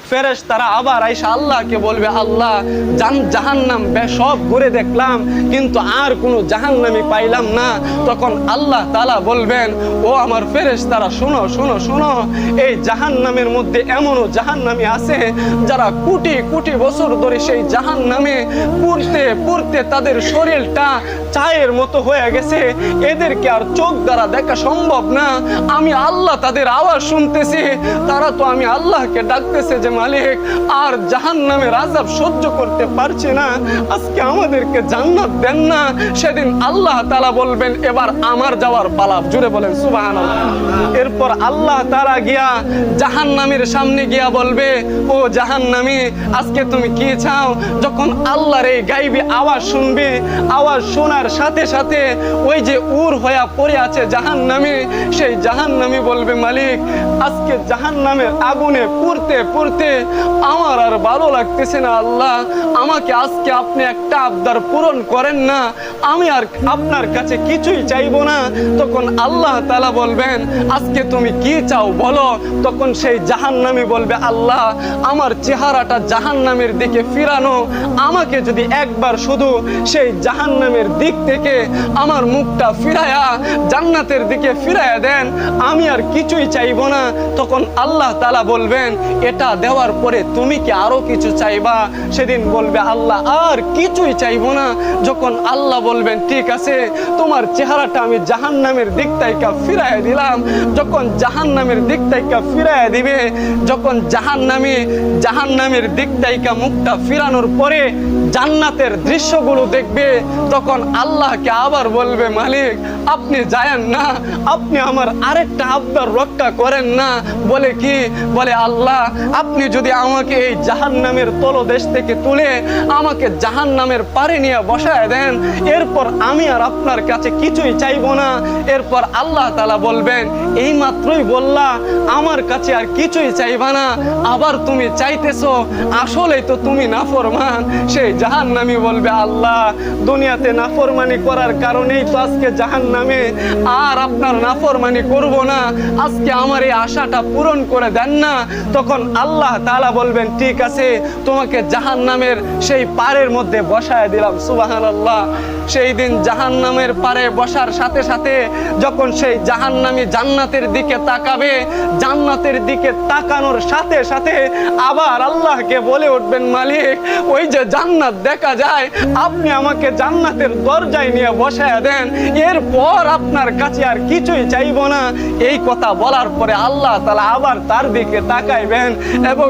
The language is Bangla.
ফেরেশতারা আবার আইসা আল্লাহকে বলবে, আল্লাহ জাহান্নাম সব ঘুরে দেখলাম কিন্তু আর কোনো জাহান্নামী পাইলাম না। তখন আল্লাহ তাআলা বলবেন, ও আমার ফেরেশতারা শোনো শোনো শোনো, এই জাহান্নামের মধ্যে এমনও জাহান্নামী আছে যারা কোটি কোটি বছর ধরে সেই জাহান্নামে পুড়তে পুড়তে তাদের শরীরটা চায়ের মতো হয়ে গেছে, এদেরকে আর চোখ দ্বারা দেখা সম্ভব না। আমি আল্লাহ তাদের আওয়াজ শুনতেছি, তারা তো আমি আল্লাহকে ডাকতেছে যে মালিক আর জাহান্নামের আযাব সহ্য করতে পারছি না, আজকে আমাদেরকে জান্নাত দেন না। সেদিন আল্লাহ তাআলা বলবেন, এবার আমার যাওয়ার পালা। জুড়ে বলেন সুবহানাল্লাহ। এরপর আল্লাহ তাআলা গিয়া জাহান্নামের সামনে গিয়া বলবে, ও জাহান্নামী আজকে তুমি কি চাও? যখন আল্লাহর এই গায়বী আওয়াজ শুনবে, আওয়াজ শোনার সাথে সাথে ওই যে উর হয়ে পড়ে আছে জাহান্নামী, সেই জাহান্নামী বলবে, মালিক আজকে জাহান্নামের আগুনে পুড়তে পুড়তে আমার আর ভালো লাগতেছে না, আল্লাহ আমাকে আজকে আপনি একটা আবদার পূরণ করেন না, আমি আর আপনার কাছে কিছুই চাইবো না। তখন আল্লাহ তাআলা বলবেন, আজকে তুমি কি চাও বলো? তখন সেই জাহান্নামী বলবে, আল্লাহ আমার চেহারাটা জাহান্নামের দিকে ফিরানো, আমাকে যদি একবার শুধু সেই জাহান্নামের দিক থেকে আমার মুখটা ফিরায়া জান্নাতের দিকে ফিরায়া দেন, আমি আর কিছুই চাইবো না। তখন আল্লাহ তাআলা বলবেন, এটা দেওয়ার পরে তুমি কি আরো কিছু চাইবা? সেদিন বলবে, আল্লাহ আর কিছুই চাইবো না। যখন আল্লাহ বলবেন, ঠিক আছে তোমার চেহারাটা আমি জাহান্নামের দিক থেকে ফিরাইয়া দিলাম, যখন জাহান্নামের দিক থেকে ফিরাইয়া দিবে, যখন জাহান্নামের দিক থেকে মুখটা ফিরানোর পরে জান্নাতের দৃশ্যগুলো দেখবে, তখন আল্লাহকে আবার বলবে, মালিক আপনি যায়েন না, আপনি আমার আরেকটা আবদার রক্ষা করেন না। বলে কি? বলে, আল্লাহ আপনি যদি আমাকে এই জাহান্নামের তলদেশ থেকে তুলে আমাকে জাহান্নামের পারে নিয়ে বসায় দেন, এরপর আমি আর আপনার কাছে কিছুই চাইবো না। এরপর আল্লাহ তাআলা বলবেন, এই মাত্রই বললা আমার কাছে আর কিছুই চাইবা না, আবার তুমি চাইতেছো, আসলেই তো তুমি নাফরমান। সেই জাহান্নামী বলবে, আল্লাহ দুনিয়াতে নাফরমানি করার কারণেই তো আজকে জাহান্নামে, আর আপনার নাফরমানি করব না, আজকে আমার এই আশাটা পূরণ করে দেন না। তখন আল্লাহ তাআলা বলবেন, ঠিক আছে তোমাকে জাহান্নামের সেই পারের মধ্যে বসায় দিলাম। সুবহানাল্লাহ। সেই দিন জাহান্নামের পারে বসার সাথে সাথে যখন সেই জাহান্নামী জান্নাতের দিকে তাকাবে, জান্নাতের দিকে তাকানোর সাথে সাথে আবার আল্লাহকে বলে উঠবেন, মালিক ওই যে জান্নাত দেখা যায়, আপনি আমাকে জান্নাতের দরজায় নিয়ে বসায় দেন, এরপর আপনার কাছে আর কিছুই চাইবো না। এই কথা বলার পরে আল্লাহ তাআলা আবার তার দিকে তাকাইবেন এবং